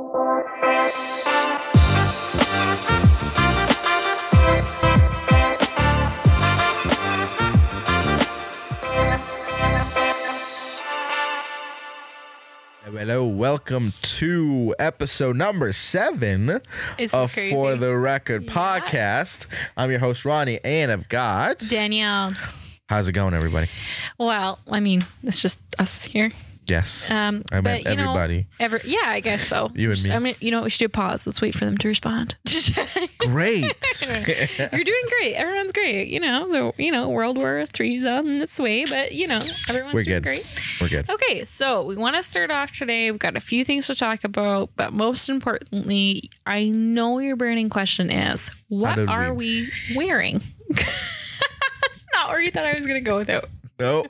Hello, welcome to episode number 7 of For the Record podcast. I'm your host, Rhoni, and I've got Danielle. How's it going, everybody? Well, I mean, it's just us here. Yes. I meant everybody. I guess so. You and me. I mean, we should do a pause. Let's wait for them to respond. Great. You're doing great. Everyone's great. World War III's on its way, but everyone's doing great. We're good. Okay, so we want to start off today. We've got a few things to talk about, but most importantly, I know your burning question is, what are we wearing? That's not where you thought I was going to go with it. No.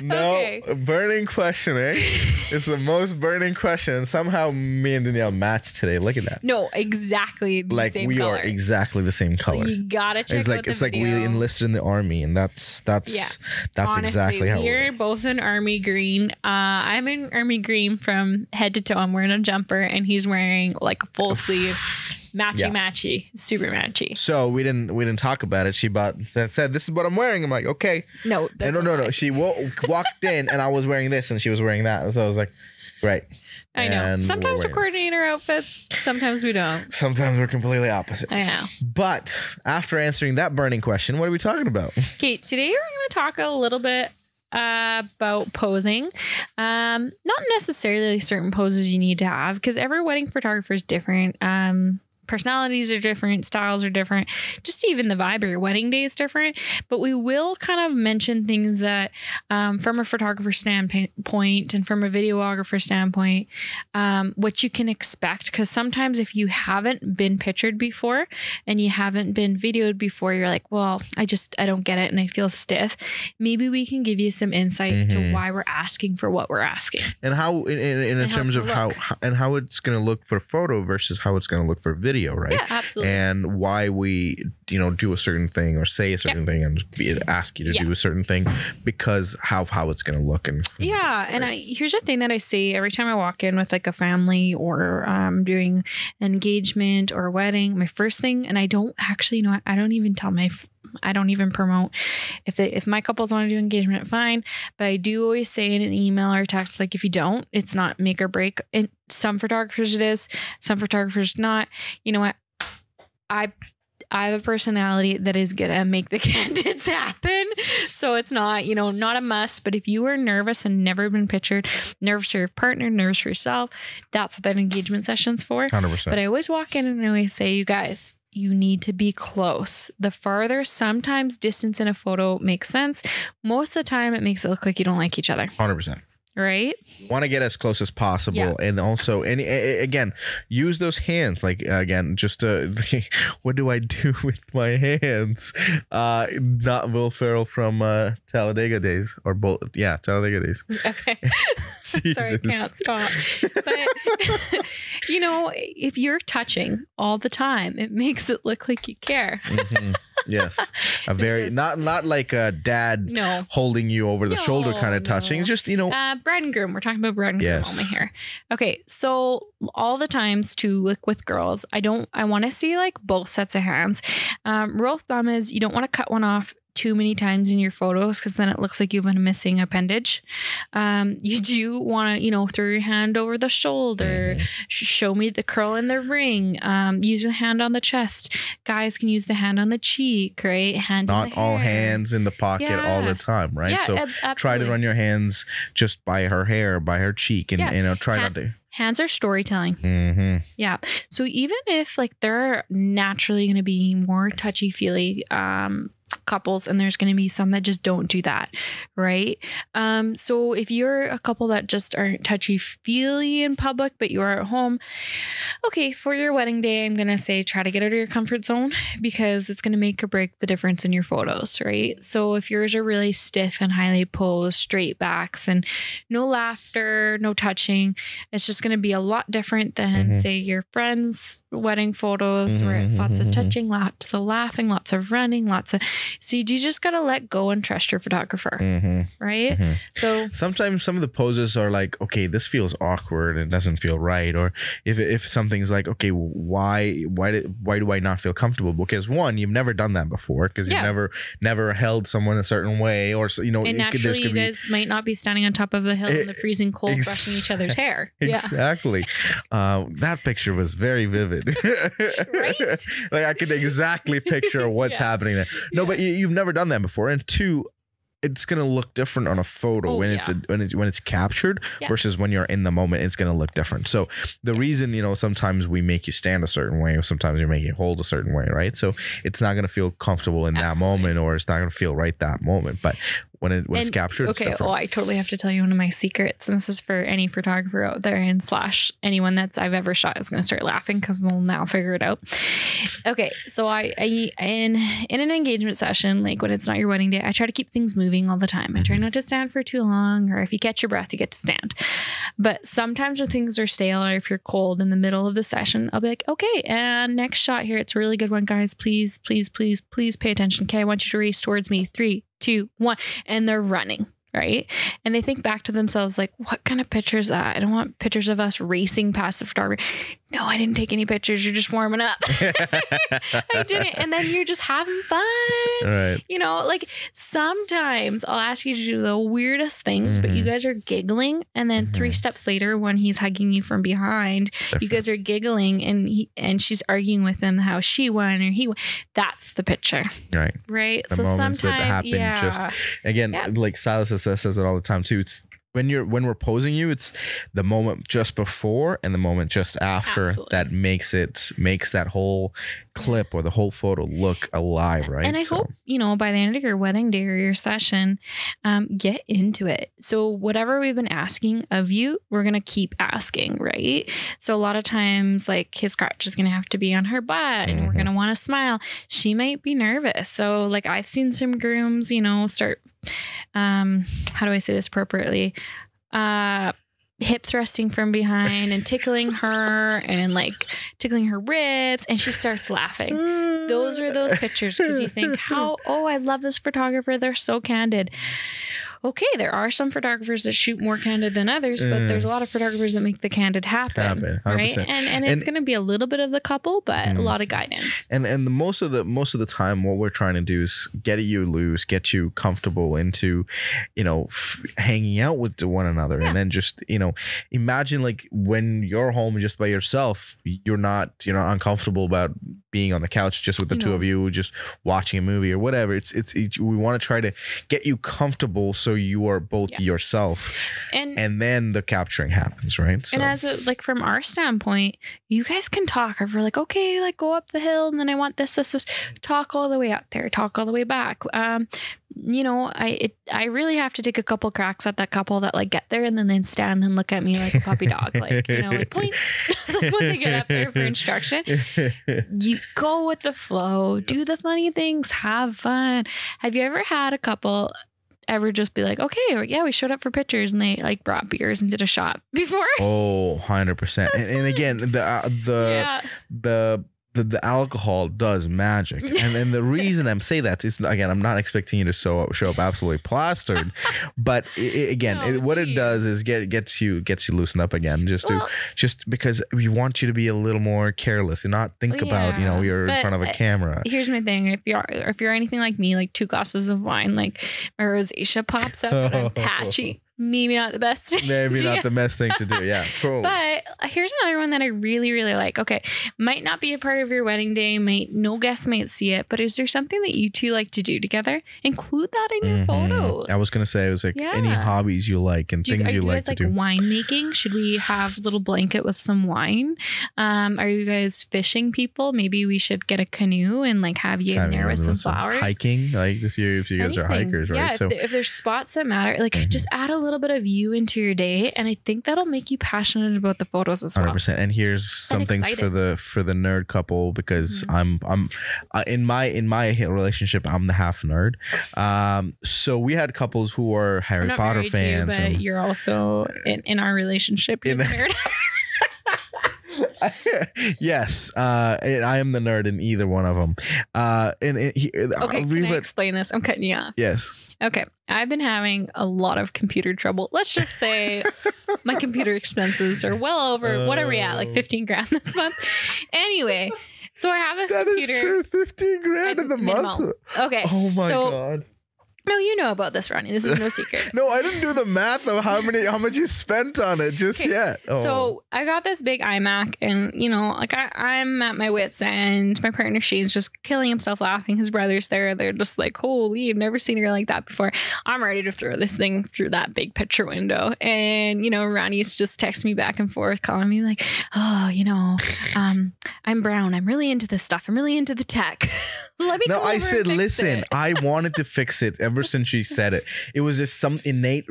Okay. Burning question, eh? It's the most burning question. And somehow me and Danielle matched today. Look at that. No, exactly the same color. Like we are exactly the same color. You gotta check out the video. It's like we enlisted in the army, and that's Honestly, exactly how we're both in army green. I'm in army green from head to toe. I'm wearing a jumper, and he's wearing like a full sleeve. Matchy, super matchy. So we didn't talk about it. She said, "This is what I'm wearing." I'm like, okay. No, no. She walked in, and I was wearing this, and she was wearing that. So I was like, great. I know. Sometimes we coordinate our outfits. Sometimes we don't. Sometimes we're completely opposite. I know. But after answering that burning question, what are we talking about? Okay, today we're going to talk a little bit about posing. Not necessarily certain poses you need to have, because every wedding photographer is different. Personalities are different, styles are different, just even the vibe of your wedding day is different. But we will kind of mention things that from a photographer standpoint and from a videographer standpoint, what you can expect. Because sometimes if you haven't been pictured before and you haven't been videoed before, you're like, well, I don't get it and I feel stiff. Maybe we can give you some insight to why we're asking for what we're asking. And how in terms of how it's going to look for photo versus how it's going to look for video. Right? Yeah, absolutely. And why we, do a certain thing or say a certain thing and ask you to do a certain thing because how it's going to look. And here's the thing that I say every time I walk in with like a family or doing an engagement or a wedding. My first thing, and I don't actually I don't even promote if my couples want to do engagement, fine. But I do always say in an email or text, like if you don't, it's not make or break. And some photographers it is, some photographers not. You know what? I have a personality that is gonna make the candidates happen. So it's not, not a must. But if you are nervous and never been pictured, nervous for your partner, nervous for yourself, that's what that engagement session's for. 100%. But I always walk in and I always say, you guys, you need to be close. The farther, sometimes distance in a photo makes sense. Most of the time, it makes it look like you don't like each other. 100%. Right? Want to get as close as possible. And also, again, use those hands. Like, again, just what do I do with my hands? Not Will Ferrell from Talladega Days or Talladega Days. Okay. Sorry, I can't stop. But, if you're touching all the time, it makes it look like you care. Yes. A very, not like a dad holding you over the shoulder kind of touching. It's just, bride and groom. We're talking about bride and groom only here. Okay. So all the times to look with girls, I want to see like both sets of hands. Rule of thumb is you don't want to cut one off too many times in your photos because then it looks like you've been missing appendage. You do want to, throw your hand over the shoulder, show me the curl in the ring, use your hand on the chest. Guys can use the hand on the cheek, right? Hand Not in the all hair. Hands in the pocket all the time, right? Yeah, so absolutely. Try to run your hands just by her hair, by her cheek, and try not to. Hands are storytelling. Yeah. So even if like they're naturally going to be more touchy-feely couples and there's going to be some that just don't do that, right? So if you're a couple that just aren't touchy-feely in public but you are at home, Okay, for your wedding day, I'm going to say try to get out of your comfort zone because it's going to make or break the difference in your photos, right? So if yours are really stiff and highly posed, straight backs and no laughter, no touching, it's just going to be a lot different than say your friends' wedding photos where it's lots of touching, lots of laughing, lots of running, so you just got to let go and trust your photographer, right? So sometimes some of the poses are like, okay, this feels awkward and doesn't feel right. Or if something's like, okay, why do I not feel comfortable? Because one, you've never done that before because you've never held someone a certain way, or and naturally you guys might not be standing on top of a hill in the freezing cold brushing each other's hair. Exactly. That picture was very vivid. Right? Like I could exactly picture what's happening there. No, but you've never done that before, and two, it's gonna look different on a photo when it's captured versus when you're in the moment. It's gonna look different. So the reason sometimes we make you stand a certain way, or sometimes you make you hold a certain way, right? So it's not gonna feel comfortable in that moment, or it's not gonna feel right that moment. But when it's captured, it's different. I totally have to tell you one of my secrets, and this is for any photographer out there and / anyone I've ever shot is going to start laughing because they'll now figure it out. Okay, so I in an engagement session, like when it's not your wedding day, I try to keep things moving all the time. I try not to stand for too long, or if you catch your breath, you get to stand. But sometimes when things are stale, or if you're cold in the middle of the session, I'll be like, okay, and next shot here, it's a really good one, guys. Please, please, please, please pay attention. Okay, I want you to race towards me. 3, 2, 1, and they're running, right? And they think back to themselves like, what kind of picture is that? I don't want pictures of us racing past the photographer. No, I didn't take any pictures. You're just warming up. I didn't. And then you're just having fun. Right. Like sometimes I'll ask you to do the weirdest things, but you guys are giggling. And then 3 steps later, when he's hugging you from behind, you guys are giggling and she's arguing with him how she won or he won. That's the picture. Right. Right. The moments that happen just, again, like Silas says it all the time too. It's when we're posing you, it's the moment just before and the moment just after that makes that whole clip or the whole photo look alive, right? And I hope by the end of your wedding day or your session, get into it. So whatever we've been asking of you, we're gonna keep asking, right? So a lot of times, like his crotch is gonna have to be on her butt, and we're gonna want to smile. She might be nervous, so like I've seen some grooms, start. How do I say this appropriately? Hip thrusting from behind and tickling her and like tickling her ribs, and she starts laughing. Those are those pictures because you think, I love this photographer. They're so candid. Okay, there are some photographers that shoot more candid than others, but there's a lot of photographers that make the candid happen, right? And it's going to be a little bit of the couple, but a lot of guidance. And the most of the time, what we're trying to do is get you loose, get you comfortable into, hanging out with one another, and then just imagine like when you're home just by yourself, you're not uncomfortable about being on the couch just with the two of you, just watching a movie or whatever. It's we want to try to get you comfortable so you are both yourself, and then the capturing happens, right? So. And as from our standpoint, you guys can talk. If we're like, okay, like go up the hill, and then I want this, talk all the way out there, talk all the way back. I really have to take a couple cracks at that couple that like get there and then stand and look at me like a puppy dog, like point when they get up there for instruction. You go with the flow, do the funny things, have fun. Have you ever had a couple ever just be like, okay, yeah, we showed up for pictures, and they like brought beers and did a shot before? Oh, 100%. And again, the alcohol does magic, and then the reason I'm saying that is, again, I'm not expecting you to show up absolutely plastered, but what it does is gets you loosened up again, just because we want you to be a little more careless and not think about you're in front of a camera. Here's my thing: if you're anything like me, like 2 glasses of wine, like my rosacea pops up and I'm patchy. Maybe not the best. Maybe not the best thing to do. Yeah, totally. But here's another one that I really, really like. Okay, might not be a part of your wedding day. No guests might see it. But is there something that you two like to do together? Include that in your photos. I was gonna say, it was like any hobbies you like and things you like to do. Wine making? Should we have a little blanket with some wine? Are you guys fishing people? Maybe we should get a canoe and like have you in there with some flowers. Hiking, like if you guys are hikers, right? Yeah, if there's spots that matter, like just add a little bit of you into your day, and I think that'll make you passionate about the photos as well. 100%. And here's some things for the nerd couple, because I'm in my relationship, I'm the half nerd. So we had couples who are Harry Potter fans, but you're also in our relationship, you're the nerd. Yes, I am the nerd in either one of them. Okay, can I explain this? I'm cutting you off. Yes. Okay, I've been having a lot of computer trouble. Let's just say my computer expenses are well over, what are we at, like 15 grand this month? Anyway, so I have this computer. That is true, 15 grand in the month. Okay. Oh my God. No, you know about this, Rhoni. This is no secret. No, I didn't do the math of how much you spent on it just yet. Oh. So I got this big iMac, and like I'm at my wits' end. My partner Shane's just killing himself laughing. His brother's there. They're just like, holy, I've never seen her like that before. I'm ready to throw this thing through that big picture window. And Rhoni's just texting me back and forth, calling me like, oh, I'm Brown. I'm really into this stuff. I'm really into the tech. Let me No, I said, listen, I wanted to fix it ever since she said it. It was just some innate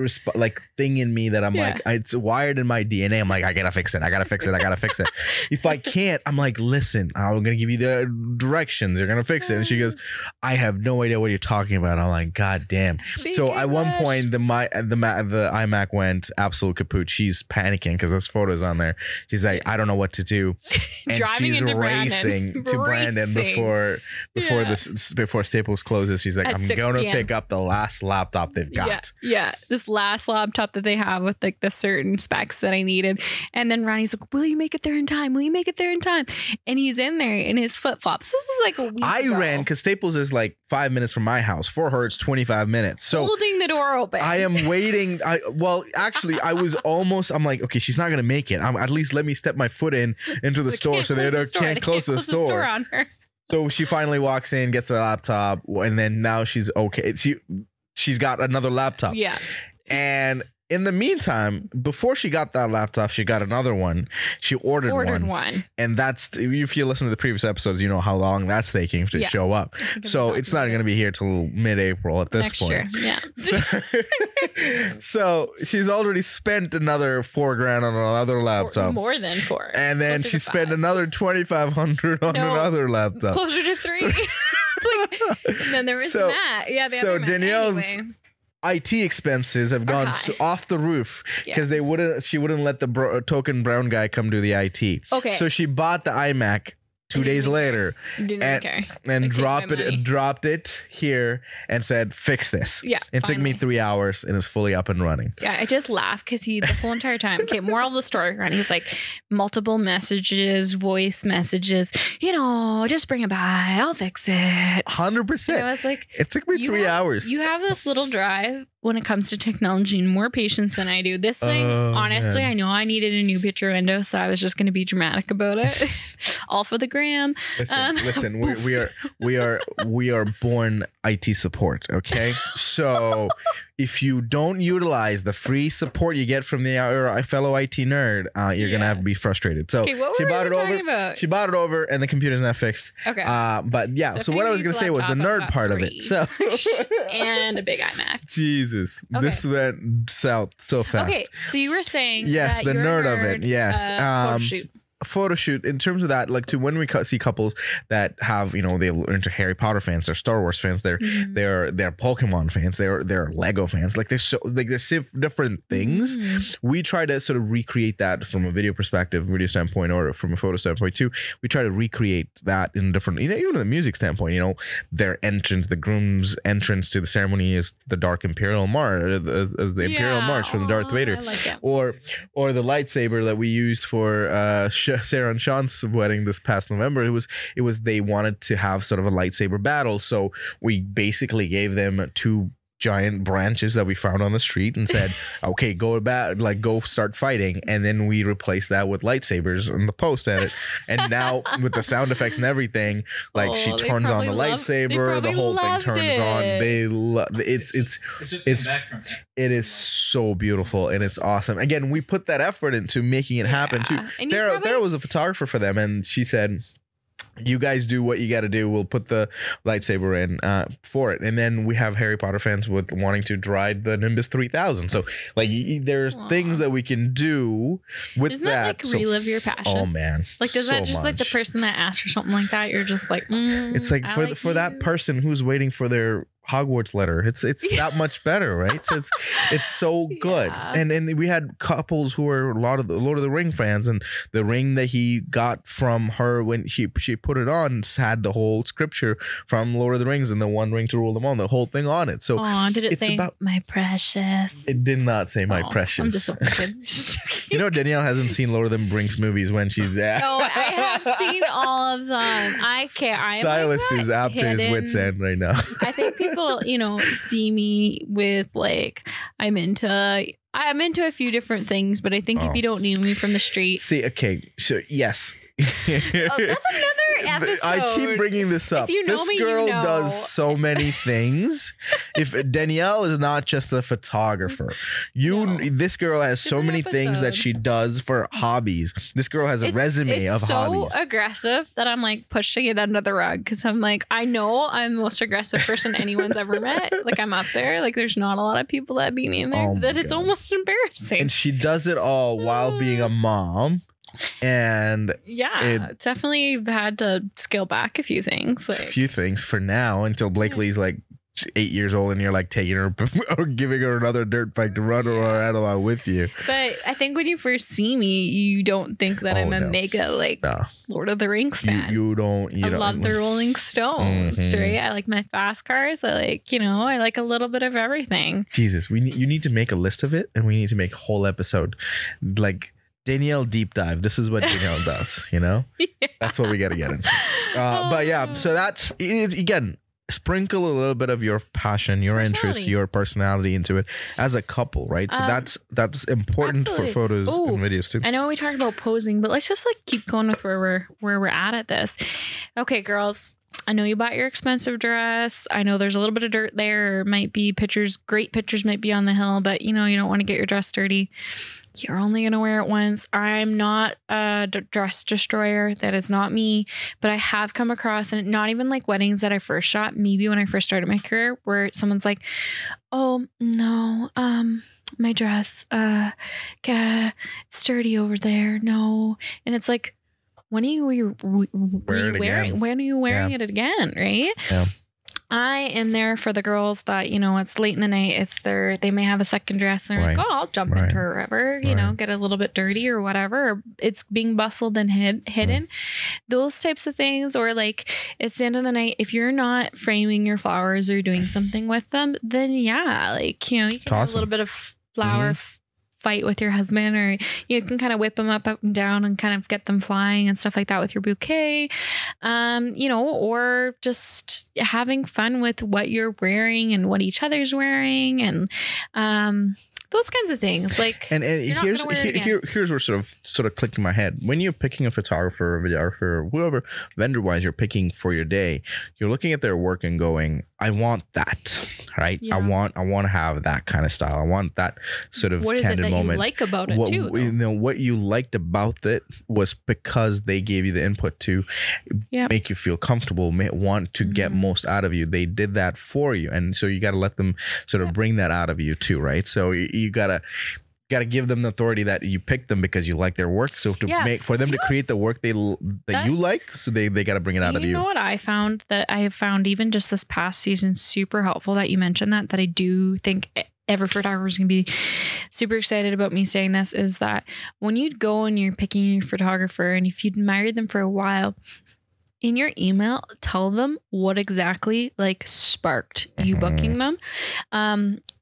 thing in me that I'm like, it's wired in my DNA. I'm like, I gotta fix it. I gotta fix it. I gotta fix it. If I can't, I'm like, listen, I'm gonna give you the directions. You're gonna fix it. And she goes, I have no idea what you're talking about. I'm like, God damn. So at one point, the iMac went absolute kaput. She's panicking because there's photos on there. She's like, I don't know what to do. And she's racing to Brandon before Staples closes. She's like, I'm gonna pick up the last laptop they've got. Yeah, this last laptop that they have with like the certain specs that I needed. And then Ronnie's like, will you make it there in time? Will you make it there in time? And he's in there in his flip-flops. This was like a week ago. Ran because Staples is like 5 minutes from my house. For her, it's 25 minutes. So holding the door open. I am waiting. Actually, I was almost, I'm like, okay, she's not going to make it. At least let me step my foot into the store so they can't close the store on her. So she finally walks in, gets a laptop, and then now she's okay. She's got another laptop. Yeah. And in the meantime, before she got that laptop, she got another one. She ordered one. And that's, if you listen to the previous episodes, you know how long that's taking to show up. So it's not going to be here till mid-April at this point. Yeah. So she's already spent another $4,000 on another laptop. More than 4. And then she spent another $2,500 on another laptop. Closer to 3. And then there was Matt. Yeah. So Danielle's IT expenses have gone off the roof because she wouldn't let the token brown guy come do the IT. Okay. So she bought the iMac 2 days later and dropped it here and said, fix this. Yeah. It took me 3 hours and it's fully up and running. Yeah. I just laughed because the whole entire time, okay, moral of the story, right? He's like multiple messages, voice messages, just bring it by. I'll fix it. 100%. I was like, it took me 3 hours. You have this little drive when it comes to technology and more patience than I do. This thing, honestly, man. I know I needed a new picture window, so I was just going to be dramatic about it. All for the gram. Listen, we are born IT support. Okay, so if you don't utilize the free support you get from our fellow IT nerd, you're gonna have to be frustrated. So she bought it over, and the computer's not fixed. Okay, but yeah. So what I was gonna say was the nerd part of it. So and a big iMac. Jesus, this went south so fast. Okay, so you were saying yes, the nerd of it. Yes, photo shoot. Photo shoot in terms of that, like when we see couples that have they're into Harry Potter fans, they're Star Wars fans, they're Pokemon fans, they're Lego fans, like there's different things. We try to sort of recreate that from a video standpoint, or from a photo standpoint too. We try to recreate that in different, even the music standpoint. Their entrance, the groom's entrance to the ceremony is the Dark Imperial March, the Imperial March from the Darth Vader, or the lightsaber that we used for Sarah and Sean's wedding this past November. It was they wanted to have sort of a lightsaber battle, so we basically gave them 2 giant branches that we found on the street and said, okay, go start fighting. And then we replaced that with lightsabers on the post at it. And now with the sound effects and everything, she turns on the lightsaber, the whole thing turns on. They love it is so beautiful and it's awesome. Again, we put that effort into making it happen too. There was a photographer for them, and she said, You guys do what you got to do. We'll put the lightsaber in for it. And then we have Harry Potter fans with wanting to ride the Nimbus 3000. So like there's things that we can do with Isn't that. Like relive your passion. Oh man. Like does that just like the person that asked for something like that? You're just like, it's like for that person who's waiting for their Hogwarts letter. It's that much better, right? So it's so good. Yeah. And we had couples who were a lot of the Lord of the Ring fans, and the ring that he got from her when she put it on had the whole scripture from Lord of the Rings and the one ring to rule them all, the whole thing on it. So did it say my precious? It did not say my precious. I'm disappointed. You know, Danielle hasn't seen Lord of the Rings movies when she's there. No, I have seen all of them. I can't. Silas is up to his wits' end right now. I think people, see me with like I'm into a few different things, but I think if you don't know me from the street, okay, so yes. That's another episode. I keep bringing this up. This girl does so many things. If Danielle is not just a photographer, this girl has so many things that she does for hobbies. This girl has a resume of hobbies. It's so aggressive that I'm like pushing it under the rug because I'm like, I know I'm the most aggressive person anyone's ever met. Like I'm up there. Like there's not a lot of people that beat me in there. That it's almost embarrassing. And she does it all while being a mom. And definitely had to scale back a few things. Like, a few things for now until Blakely's like 8 years old and you're like taking her or giving her another dirt bike to run around along with you. But I think when you first see me, you don't think that I'm a mega Lord of the Rings fan. You don't. I love the Rolling Stones, right? I like my fast cars. I like, I like a little bit of everything. Jesus, you need to make a list of it, and we need to make a whole episode like Danielle deep dive. This is what Danielle does, That's what we got to get into. But yeah, so that's it, again, sprinkle a little bit of your passion, your interest, your personality into it as a couple, right? So that's important for photos and videos too. I know we talked about posing, but let's just like keep going with where we're at this. Okay, girls. I know you bought your expensive dress. I know there's a little bit of dirt there. Might be great pictures might be on the hill, but you don't want to get your dress dirty. You're only going to wear it once. I'm not a dress destroyer. That is not me. But I have come across, and not even like weddings that I first shot, maybe when I first started my career, where someone's like, oh, no, my dress, it's dirty over there. No. And it's like, when are you wearing it again? Right? Yeah. I am there for the girls that, it's late in the night. They may have a second dress and they're like, oh, I'll jump into her wherever, get a little bit dirty or whatever. Or it's being bustled and hidden. Those types of things. Or like it's the end of the night. If you're not framing your flowers or doing something with them, then you can have a little bit of flower fight with your husband, or you can kind of whip them up and down and kind of get them flying and stuff like that with your bouquet, or just having fun with what you're wearing and what each other's wearing, and those kinds of things. Like, and here's where sort of clicked in my head. When you're picking a photographer or videographer or whoever vendor wise you're picking for your day, you're looking at their work and going, I want that, right? Yeah. I want to have that kind of style. I want that sort of candid moment. What is it that you like about it too? What you liked about it was because they gave you the input to make you feel comfortable, want to get most out of you. They did that for you, and so you got to let them sort of bring that out of you too, right? So you gotta give them the authority that you picked them because you like their work. So for them to create the work that you like, so they got to bring it out of you. You know what I found even just this past season super helpful that you mentioned that I do think every photographer is going to be super excited about me saying this, is that when you go and you're picking your photographer, and if you'd admired them for a while, in your email, tell them what exactly sparked you booking them.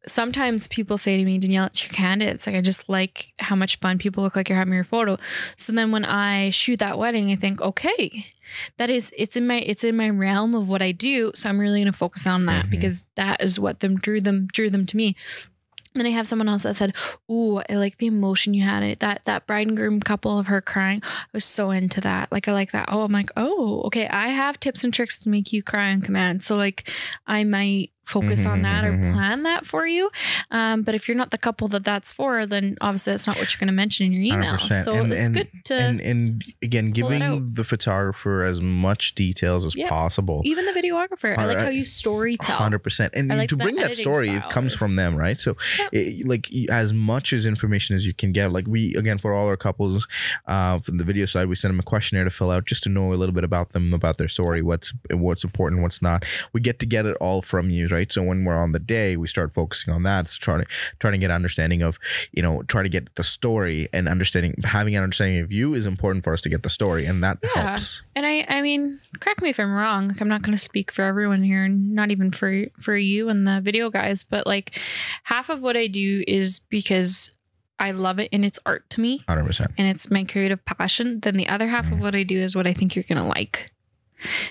Sometimes people say to me, Danielle, it's your candid. It's like, I just like how much fun people look like you're having your photo. So then when I shoot that wedding, I think, okay, it's in my realm of what I do. So I'm really going to focus on that because that is what drew them to me. Then I have someone else that said, ooh, I like the emotion you had in it. That bride and groom couple of her crying. I was so into that. I like that. Oh, I'm like, oh, okay. I have tips and tricks to make you cry on command. So I might focus on that or plan that for you. But if you're not the couple that's for, then obviously that's not what you're going to mention in your email. 100%. So it's good to and again, giving the photographer as much details as possible. Even the videographer. I like how you story tell. 100%. And like to bring that story, it comes from them, right? So like as much as information as you can get, like we, again, for all our couples from the video side, we send them a questionnaire to fill out just to know a little bit about them, about their story, what's important, what's not. We get to get it all from you, right? So when we're on the day, we start focusing on that. So trying to get understanding of, try to get the story and having an understanding of you is important for us to get the story, and that helps. And I mean, correct me if I'm wrong. Like, I'm not going to speak for everyone here, not even for you and the video guys, but like half of what I do is because I love it and it's art to me. 100%. And it's my creative passion. Then the other half of what I do is what I think you're going to like.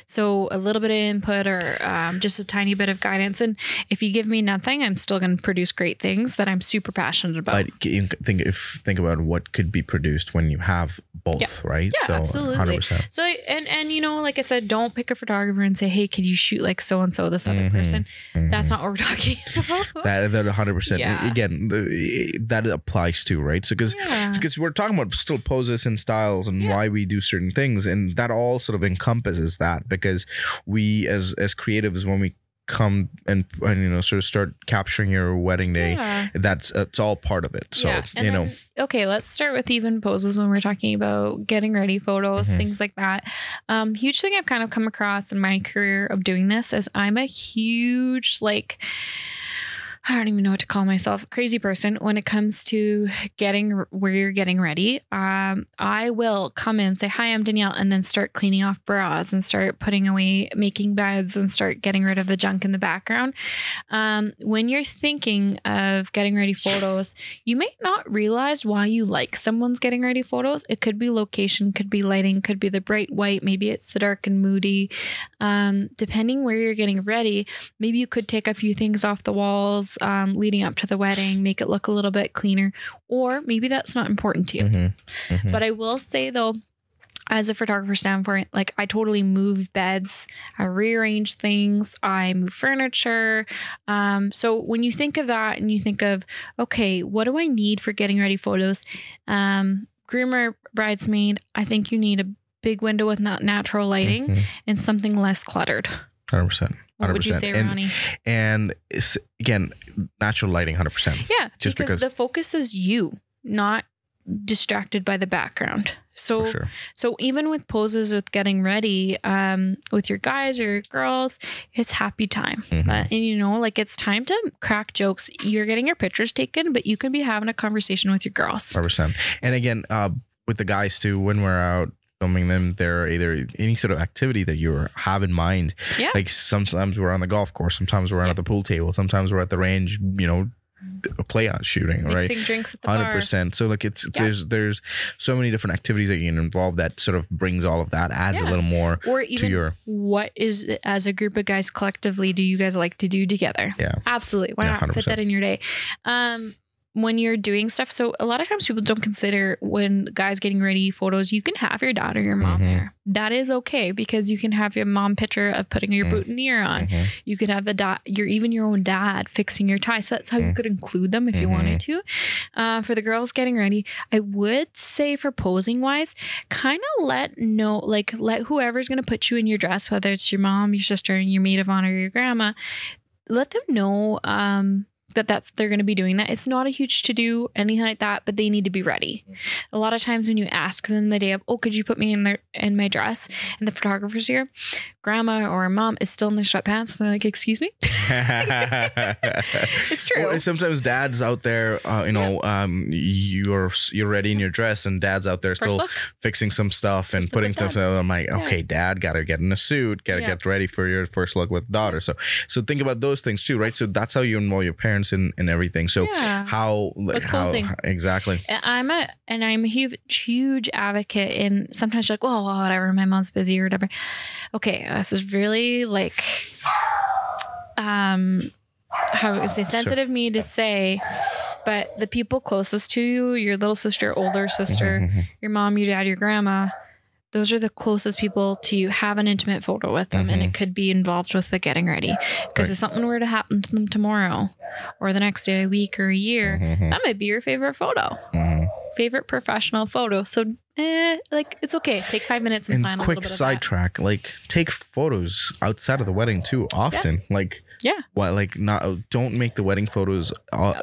So a little bit of input or just a tiny bit of guidance. And if you give me nothing, I'm still going to produce great things that I'm super passionate about. But think about what could be produced when you have both, right? Yeah, so absolutely. 100%. So, and like I said, don't pick a photographer and say, hey, could you shoot like so-and-so, this other person? That's not what we're talking about. That 100%. Yeah. Again, that applies too, right? So because we're talking about still poses and styles and why we do certain things. And that all sort of encompasses that, because we as creatives, when we come and sort of start capturing your wedding day, it's all part of it. So okay, let's start with even poses when we're talking about getting ready photos, things like that. Huge thing I've kind of come across in my career of doing this is I'm a huge I don't even know what to call myself, crazy person when it comes to where you're getting ready. I will come in, say, hi, I'm Danielle, and then start cleaning off bras and start putting away, making beds and start getting rid of the junk in the background. When you're thinking of getting ready photos, you may not realize why you like someone's getting ready photos. It could be location, could be lighting, could be the bright white. Maybe it's the dark and moody. Depending where you're getting ready, maybe you could take a few things off the walls leading up to the wedding, make it look a little bit cleaner, or maybe that's not important to you. But I will say though, as a photographer standpoint, like I totally move beds, I rearrange things, I move furniture. So when you think of that and you think of, okay, what do I need for getting ready photos? Groom or bridesmaid, I think you need a big window with natural lighting and something less cluttered. 100%. What would you say, Rhoni? And again, natural lighting, 100%. Yeah, just because the focus is you, not distracted by the background. So, so even with poses, with getting ready, with your guys or your girls, it's happy time. And it's time to crack jokes. You're getting your pictures taken, but you can be having a conversation with your girls. 100%. And again, with the guys too, when we're out filming them, they're either any sort of activity that you have in mind. Yeah. Like sometimes we're on the golf course, sometimes we're at the pool table, sometimes we're at the range, play out shooting, mixing right? Drinks at the 100%. Bar. So like there's so many different activities that you can involve that sort of brings all of that, adds a little more or even to your. What is, as a group of guys collectively, do you guys like to do together? Yeah, absolutely. Why not 100%. Fit that in your day? When you're doing stuff. So a lot of times people don't consider when guys getting ready photos, you can have your dad or your mom there. That is okay, because you can have your mom picture of putting your boutonniere on. You could have even your own dad fixing your tie. So that's how you could include them if you wanted to. For the girls getting ready, I would say for posing wise, kind of let whoever's going to put you in your dress, whether it's your mom, your sister, your maid of honor, your grandma, let them know, they're going to be doing that. It's not a huge to do, anything like that, but they need to be ready. A lot of times when you ask them the day of, oh, could you put me in my dress? And the photographer's here, grandma or mom is still in their sweatpants. They're like, excuse me. It's true. Well, sometimes dad's out there, you're ready in your dress, and dad's out there still fixing some stuff and putting stuff. So I'm like, okay, dad, gotta get in a suit, gotta get ready for your first look with daughter. So think about those things too, right? So that's how you involve your parents in everything. So how exactly? I'm a huge advocate, and sometimes you're like, well, whatever, my mom's busy or whatever. Okay, this is really how would say sensitive me to say, but the people closest to you, your little sister, older sister, your mom, your dad, your grandma, those are the closest people to have an intimate photo with them. And it could be involved with the getting ready. Because if something were to happen to them tomorrow or the next day, a week or a year, that might be your favorite photo. Favorite professional photo. So like it's okay. Take 5 minutes and plan a little bit of that. Quick sidetrack, like take photos outside of the wedding too often. Like don't make the wedding photos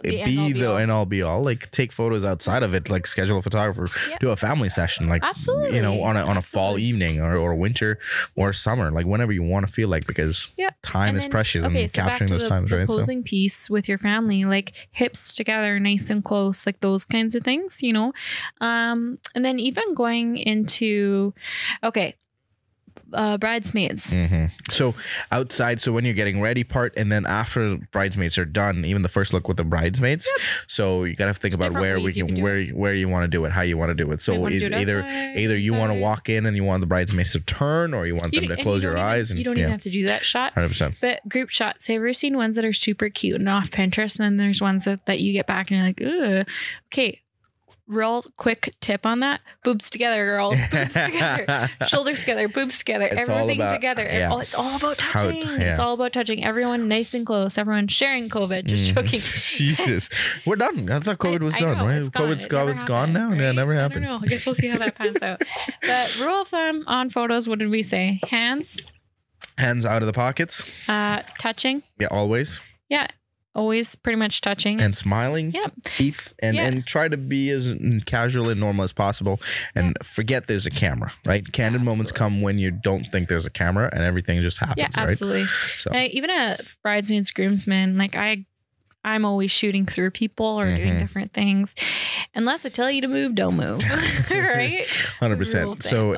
be the end all be all. Like take photos outside of it, like schedule a photographer, do a family session, like absolutely, you know, on a fall evening or winter or summer, like whenever you want to feel like, because time is precious and capturing those times, right? The posing piece with your family, like hips together, nice and close, like those kinds of things, you know. And then even going into bridesmaids. So outside, so when you're getting ready part, and then after bridesmaids are done, even the first look with the bridesmaids. So you gotta think about where you want to do it, how you want to do it. So is either you want to walk in and you want the bridesmaids to turn, or you want them to close your eyes. And you don't even have to do that shot. 100%. But group shots, have you ever seen ones that are super cute and off Pinterest, and then there's ones that you get back and you're like, ugh. Okay, real quick tip on that: boobs together, girls. Boobs together, shoulders together, boobs together, everything together. It's all about touching. It's all about touching. Everyone nice and close. Everyone sharing COVID. Just joking. Jesus, we're done. I thought COVID was done, right? COVID's gone now. Right? Yeah, never happened. I don't know. I guess we'll see how that pans out. But rule of thumb on photos: what did we say? Hands out of the pockets. Touching. Yeah, always. Yeah. Always pretty much touching and smiling. Teeth and try to be as casual and normal as possible, and forget there's a camera, right? Candid moments come when you don't think there's a camera and everything just happens. Absolutely. Right? So even a bridesmaids, groomsmen, like I'm always shooting through people or doing different things. Unless I tell you to move, don't move. Right? 100%. So,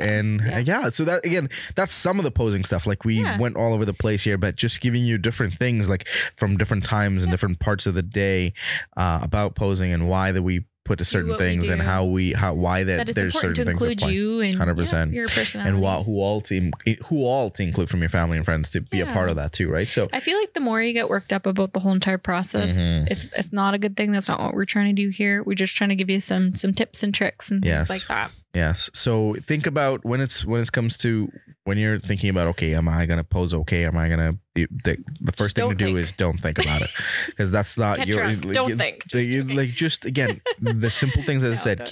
so that, again, that's some of the posing stuff. Like we went all over the place here, but just giving you different things, like from different times and different parts of the day about posing and why that we put to certain things and why there's certain things that you and 100% your personality, and who all to include from your family and friends to be a part of that too, right? So I feel like the more you get worked up about the whole entire process, it's not a good thing. That's not what we're trying to do here. We're just trying to give you some tips and tricks and things like that. Yes. So think about when you're thinking about, okay, am I gonna pose? Okay, am I gonna the first thing to do is don't think about it, because that's not your. Don't think. Like just again, the simple things as I said,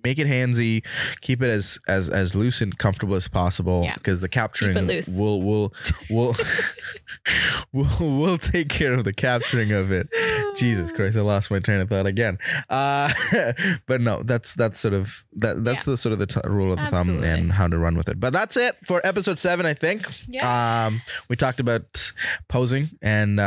make it handsy, keep it as loose and comfortable as possible, because the capturing we'll take care of the capturing of it. Jesus Christ, I lost my train of thought again. But no, that's the sort of the rule of the thumb and how to run with it. But that's it for episode 7, I think. We talked about posing and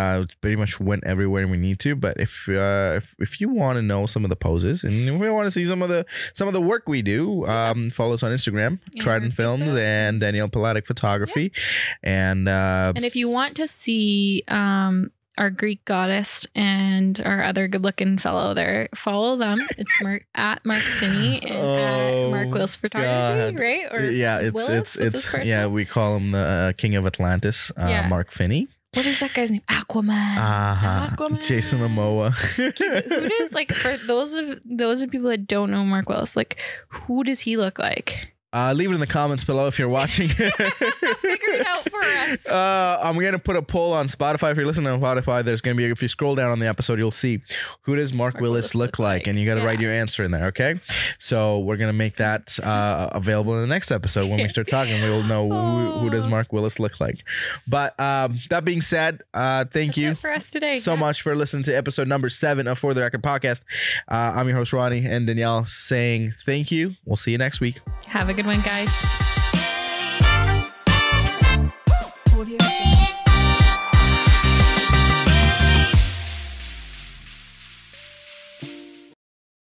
pretty much went everywhere we need to. But if you want to know some of the poses and if we want to see some of the work we do, follow us on Instagram, Trident Films and Danielle Palladic Photography. And if you want to see our Greek goddess and our other good-looking fellow there, follow them. It's at Mark Finney and at Mark Wills Photography, right? Or it's we call him the King of Atlantis, Mark Finney. What is that guy's name? Aquaman. Aquaman. Jason Momoa. Who does, like, for those of people that don't know Mark Willis, like, who does he look like? Leave it in the comments below if you're watching. Figure it out for us. I'm going to put a poll on Spotify. If you're listening on Spotify, there's going to be, if you scroll down on the episode, you'll see who does Mark Willis look like, and you got to write your answer in there, okay? So we're going to make that available in the next episode. When we start talking, we'll know who does Mark Willis look like. But that being said, thank you for us today. So much for listening to episode number 7 of For the Record Podcast. I'm your host, Rhoni and Danielle, saying thank you. We'll see you next week. Have a good one, guys.